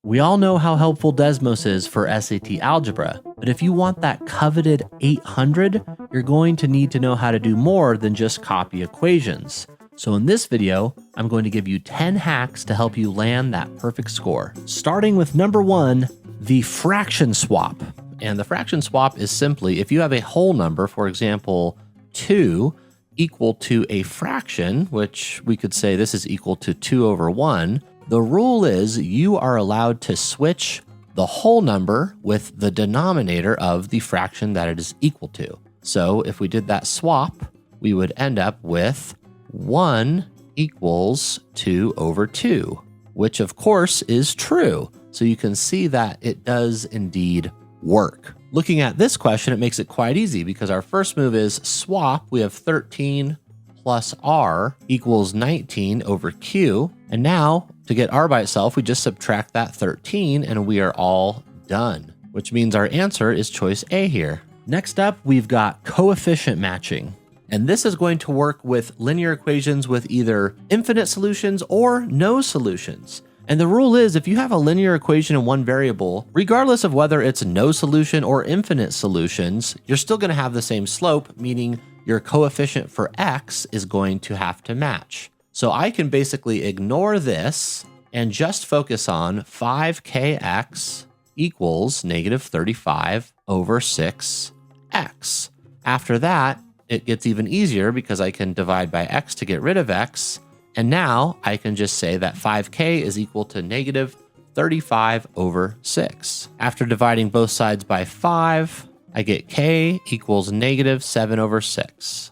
We all know how helpful Desmos is for SAT Algebra, but if you want that coveted 800, you're going to need to know how to do more than just copy equations. So in this video, I'm going to give you 10 hacks to help you land that perfect score. Starting with number 1, the fraction swap. And the fraction swap is simply if you have a whole number, for example, 2 equal to a fraction, which we could say this is equal to 2 over 1, the rule is you are allowed to switch the whole number with the denominator of the fraction that it is equal to. So if we did that swap, we would end up with 1 equals 2 over 2, which of course is true. So you can see that it does indeed work. Looking at this question, it makes it quite easy because our first move is swap. We have 13 plus r equals 19 over q. And now to get r by itself, we just subtract that 13 and we are all done, which means our answer is choice A here. Next up, we've got coefficient matching. And this is going to work with linear equations with either infinite solutions or no solutions. And the rule is if you have a linear equation in one variable, regardless of whether it's no solution or infinite solutions, you're still going to have the same slope, meaning your coefficient for x is going to have to match. So I can basically ignore this and just focus on 5kx equals negative 35 over 6x. After that, it gets even easier because I can divide by x to get rid of x. And now I can just say that 5k is equal to negative 35 over 6. After dividing both sides by 5, I get k equals negative 7 over 6.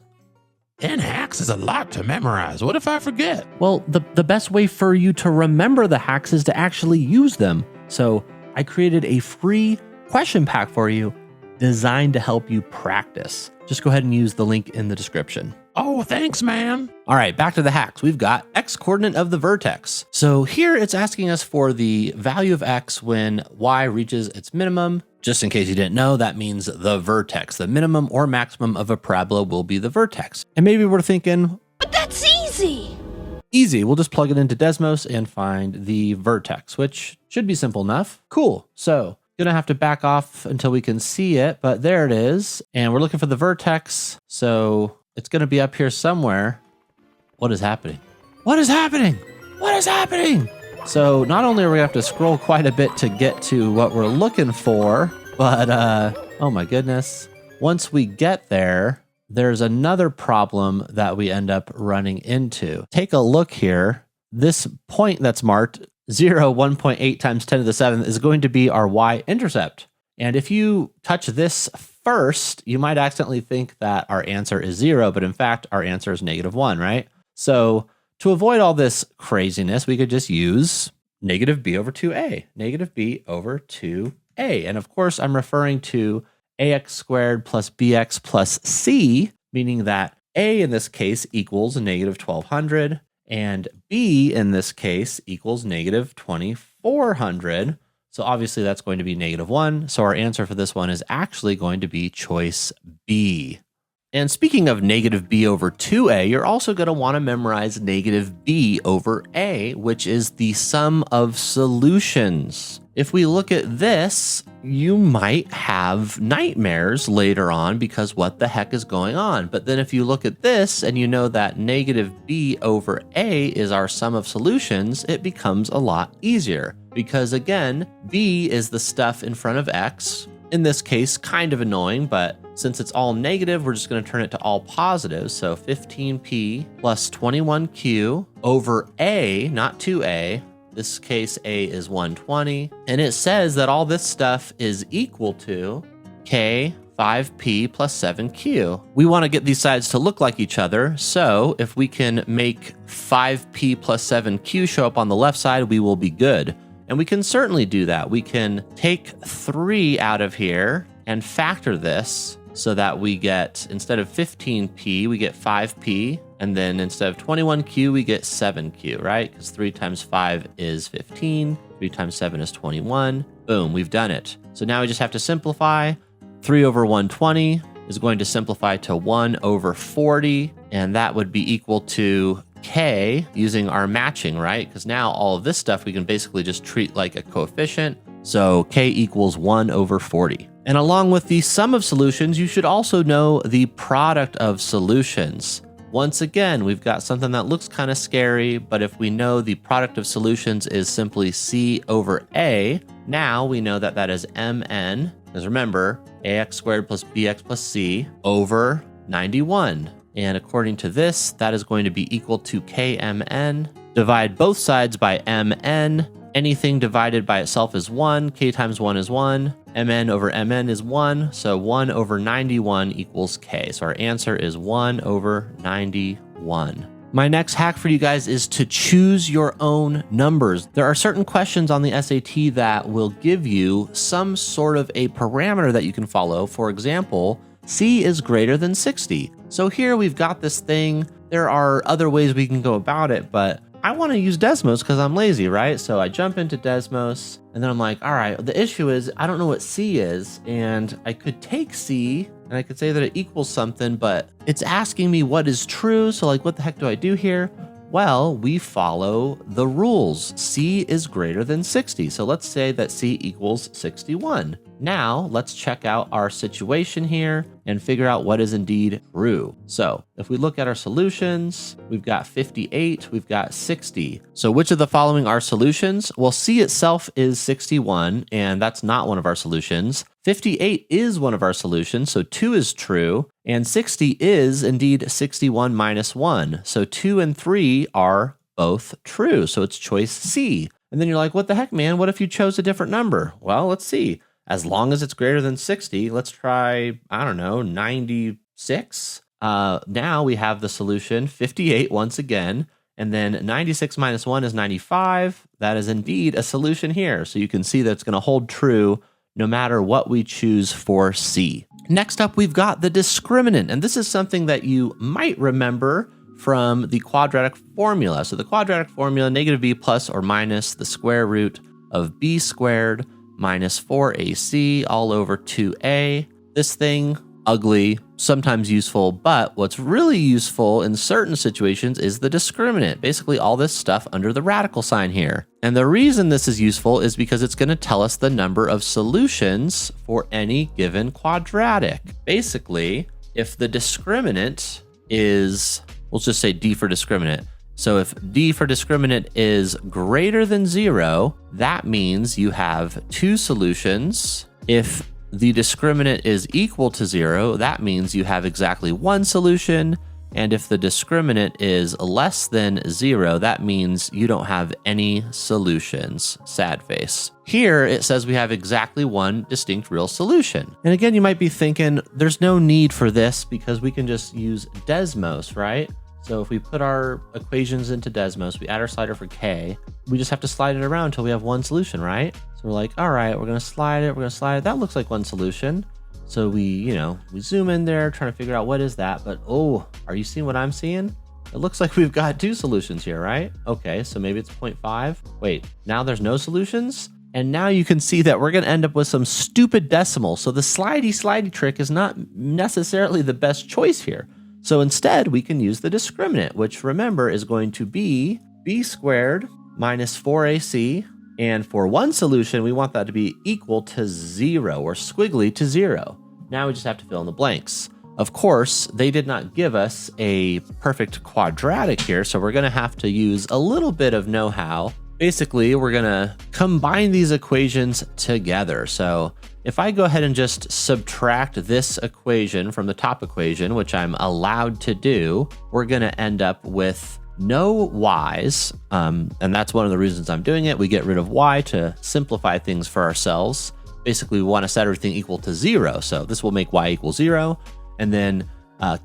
10 hacks is a lot to memorize. What if I forget? Well, the best way for you to remember the hacks is to actually use them. So I created a free question pack for you designed to help you practice. Just go ahead and use the link in the description. Oh, thanks, man. All right, back to the hacks. We've got x coordinate of the vertex. So here it's asking us for the value of x when y reaches its minimum. Just in case you didn't know, that means the vertex. The minimum or maximum of a parabola will be the vertex. And maybe we're thinking, but that's easy. Easy, we'll just plug it into Desmos and find the vertex, which should be simple enough. Cool, so gonna have to back off until we can see it, but there it is. And we're looking for the vertex, so it's gonna be up here somewhere. What is happening? What is happening? What is happening? So not only are we gonna have to scroll quite a bit to get to what we're looking for, but oh my goodness. Once we get there, there's another problem that we end up running into. Take a look here. This point that's marked 0, 1.8 times 10 to the 7th is going to be our y-intercept. And if you touch this first, you might accidentally think that our answer is 0, but in fact, our answer is negative 1, right? So to avoid all this craziness, we could just use negative b over 2a, negative b over 2a. And of course, I'm referring to ax squared plus bx plus c, meaning that a in this case equals negative 1200. And b in this case equals negative 2400. So obviously that's going to be negative 1. So our answer for this one is actually going to be choice B. And speaking of negative b over 2a, you're also going to want to memorize negative b over a, which is the sum of solutions. If we look at this, you might have nightmares later on because what the heck is going on? But then if you look at this and you know that negative b over a is our sum of solutions, it becomes a lot easier because again, b is the stuff in front of x. In this case, kind of annoying, but since it's all negative, we're just going to turn it to all positive. So 15p plus 21q over a, not 2a. This case, a is 120. And it says that all this stuff is equal to k 5p plus 7q. We want to get these sides to look like each other. So if we can make 5p plus 7q show up on the left side, we will be good. And we can certainly do that. We can take 3 out of here and factor this so that we get, instead of 15p, we get 5p. And then instead of 21q, we get 7q, right? Because 3 times 5 is 15. 3 times 7 is 21. Boom, we've done it. So now we just have to simplify. 3 over 120 is going to simplify to 1 over 40. And that would be equal to k using our matching, right? Because now all of this stuff we can basically just treat like a coefficient. So k equals 1 over 40. And along with the sum of solutions, you should also know the product of solutions. Once again, we've got something that looks kind of scary, but if we know the product of solutions is simply c over a, now we know that that is mn, because remember, ax squared plus bx plus c over 91. And according to this, that is going to be equal to kmn. Divide both sides by mn. Anything divided by itself is 1. K times 1 is 1. Mn over mn is 1. So 1 over 91 equals k. So our answer is 1 over 91. My next hack for you guys is to choose your own numbers. There are certain questions on the SAT that will give you some sort of a parameter that you can follow. For example, c is greater than 60. So here we've got this thing. There are other ways we can go about it, but I want to use Desmos because I'm lazy, right? So I jump into Desmos and then I'm like, all right, the issue is I don't know what C is, and I could take C and I could say that it equals something, but it's asking me what is true. So like, what the heck do I do here? Well, we follow the rules. C is greater than 60. So let's say that C equals 61. Now let's check out our situation here and figure out what is indeed true. So if we look at our solutions, we've got 58, we've got 60. So which of the following are solutions? Well, C itself is 61, and that's not one of our solutions. 58 is one of our solutions, so 2 is true, and 60 is indeed 61 minus 1. So 2 and 3 are both true, so it's choice C. And then you're like, what the heck, man? What if you chose a different number? Well, let's see. As long as it's greater than 60, let's try, I don't know, 96. Now we have the solution 58 once again, and then 96 minus 1 is 95. That is indeed a solution here. So you can see that it's going to hold true no matter what we choose for C. Next up, we've got the discriminant, and this is something that you might remember from the quadratic formula. So the quadratic formula, negative b plus or minus the square root of b squared minus 4ac all over 2a. This thing, ugly, sometimes useful, but what's really useful in certain situations is the discriminant, basically all this stuff under the radical sign here. And the reason this is useful is because it's going to tell us the number of solutions for any given quadratic. Basically, if the discriminant is, we'll just say d for discriminant. So if d for discriminant is greater than 0, that means you have 2 solutions. If the discriminant is equal to 0, that means you have exactly 1 solution. And if the discriminant is less than 0, that means you don't have any solutions. Sad face. Here it says we have exactly 1 distinct real solution. And again, you might be thinking there's no need for this because we can just use Desmos, right? So if we put our equations into Desmos, we add our slider for k, we just have to slide it around until we have 1 solution, right? So we're like, all right, we're going to slide it, we're going to slide it. That looks like 1 solution. So we zoom in there, trying to figure out what is that. But oh, are you seeing what I'm seeing? It looks like we've got 2 solutions here, right? Okay, so maybe it's 0.5. Wait, now there's no solutions? And now you can see that we're going to end up with some stupid decimals. So the slidey trick is not necessarily the best choice here. So instead, we can use the discriminant, which remember is going to be b squared minus 4ac. And for 1 solution, we want that to be equal to 0 or squiggly to 0. Now we just have to fill in the blanks. Of course, they did not give us a perfect quadratic here, so we're going to have to use a little bit of know-how. Basically, we're going to combine these equations together. So if I go ahead and just subtract this equation from the top equation, which I'm allowed to do, we're going to end up with no y's. And that's one of the reasons I'm doing it. We get rid of y to simplify things for ourselves. Basically, we want to set everything equal to 0. So this will make y equal 0. And then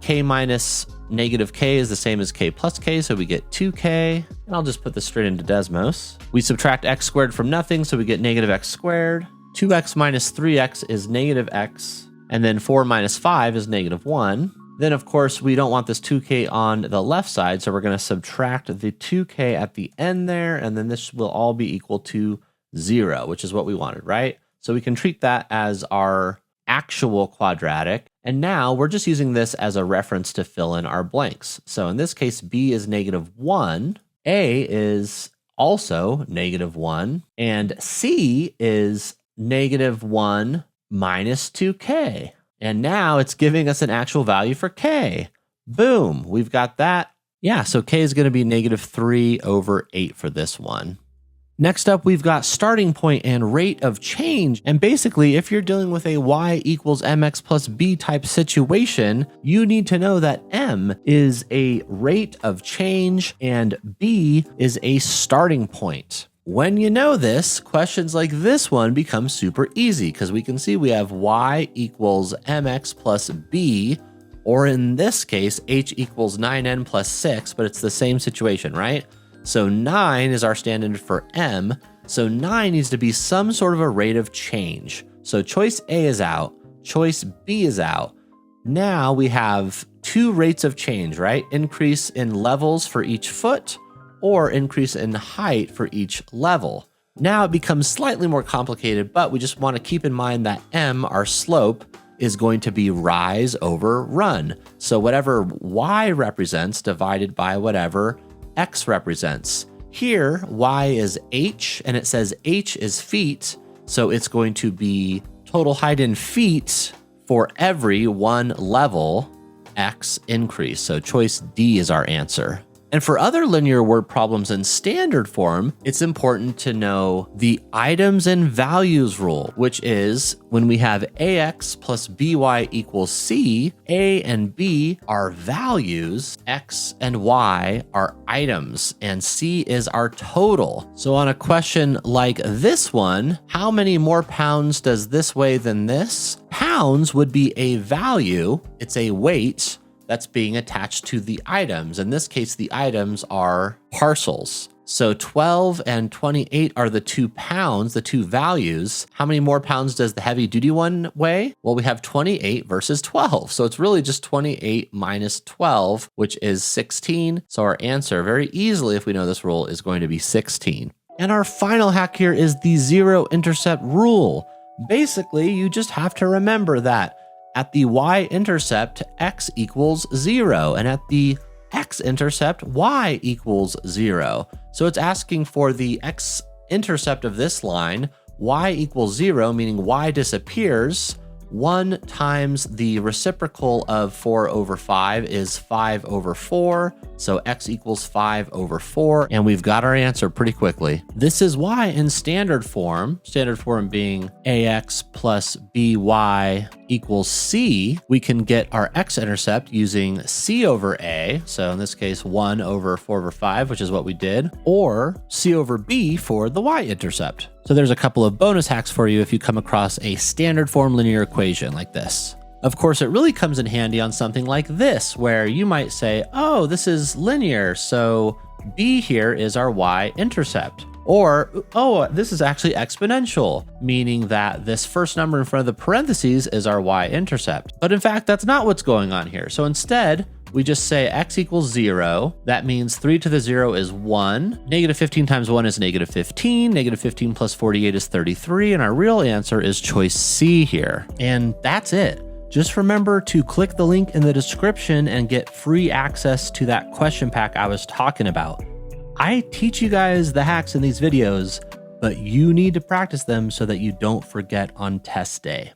k minus negative k is the same as k plus k, so we get 2k. And I'll just put this straight into Desmos. We subtract x squared from nothing, so we get negative x squared. 2x minus 3x is negative x. And then 4 minus 5 is negative 1. Then, of course, we don't want this 2k on the left side, so we're going to subtract the 2k at the end there, and then this will all be equal to 0, which is what we wanted, right? So we can treat that as our actual quadratic. And now we're just using this as a reference to fill in our blanks. So in this case, b is -1, a is also -1, and c is -1 minus 2k. And now it's giving us an actual value for k. Boom, we've got that. Yeah, so k is going to be -3/8 for this one. Next up, we've got starting point and rate of change. And basically, if you're dealing with a y equals mx plus b type situation, you need to know that m is a rate of change and b is a starting point. When you know this, questions like this one become super easy because we can see we have y equals mx plus b, or in this case, h equals 9n plus 6, but it's the same situation, right? So 9 is our stand-in for m, so 9 needs to be some sort of a rate of change. So choice A is out, choice B is out. Now we have two rates of change, right? Increase in levels for each foot, or increase in height for each level. Now it becomes slightly more complicated, but we just want to keep in mind that m, our slope, is going to be rise over run. So whatever y represents divided by whatever x represents. Here, y is h, and it says h is feet, so it's going to be total height in feet for every one level x increase. So choice D is our answer. And for other linear word problems in standard form, it's important to know the items and values rule, which is when we have ax plus by equals c, a and b are values, x and y are items, and c is our total. So on a question like this one, how many more pounds does this weigh than this? Pounds would be a value, it's a weight, that's being attached to the items. In this case, the items are parcels. So 12 and 28 are the 2 pounds, the two values. How many more pounds does the heavy duty one weigh? Well, we have 28 versus 12. So it's really just 28 minus 12, which is 16. So our answer very easily, if we know this rule, is going to be 16. And our final hack here is the zero-intercept rule. Basically, you just have to remember that at the y-intercept, x equals 0, and at the x-intercept, y equals 0. So it's asking for the x-intercept of this line, y equals 0, meaning y disappears. 1 times the reciprocal of 4 over 5 is 5 over 4. So x equals 5 over 4. And we've got our answer pretty quickly. This is why in standard form being ax plus by equals c, we can get our x-intercept using c over a. So in this case, 1 over 4 over 5, which is what we did, or c over b for the y-intercept. So there's a couple of bonus hacks for you if you come across a standard form linear equation like this. Of course, it really comes in handy on something like this, where you might say, oh, this is linear, so b here is our y-intercept. Or, oh, this is actually exponential, meaning that this first number in front of the parentheses is our y-intercept. But in fact, that's not what's going on here. So instead, we just say x equals 0. That means 3 to the 0 is 1. Negative 15 times 1 is negative 15. Negative 15 plus 48 is 33. And our real answer is choice C here. And that's it. Just remember to click the link in the description and get free access to that question pack I was talking about. I teach you guys the hacks in these videos, but you need to practice them so that you don't forget on test day.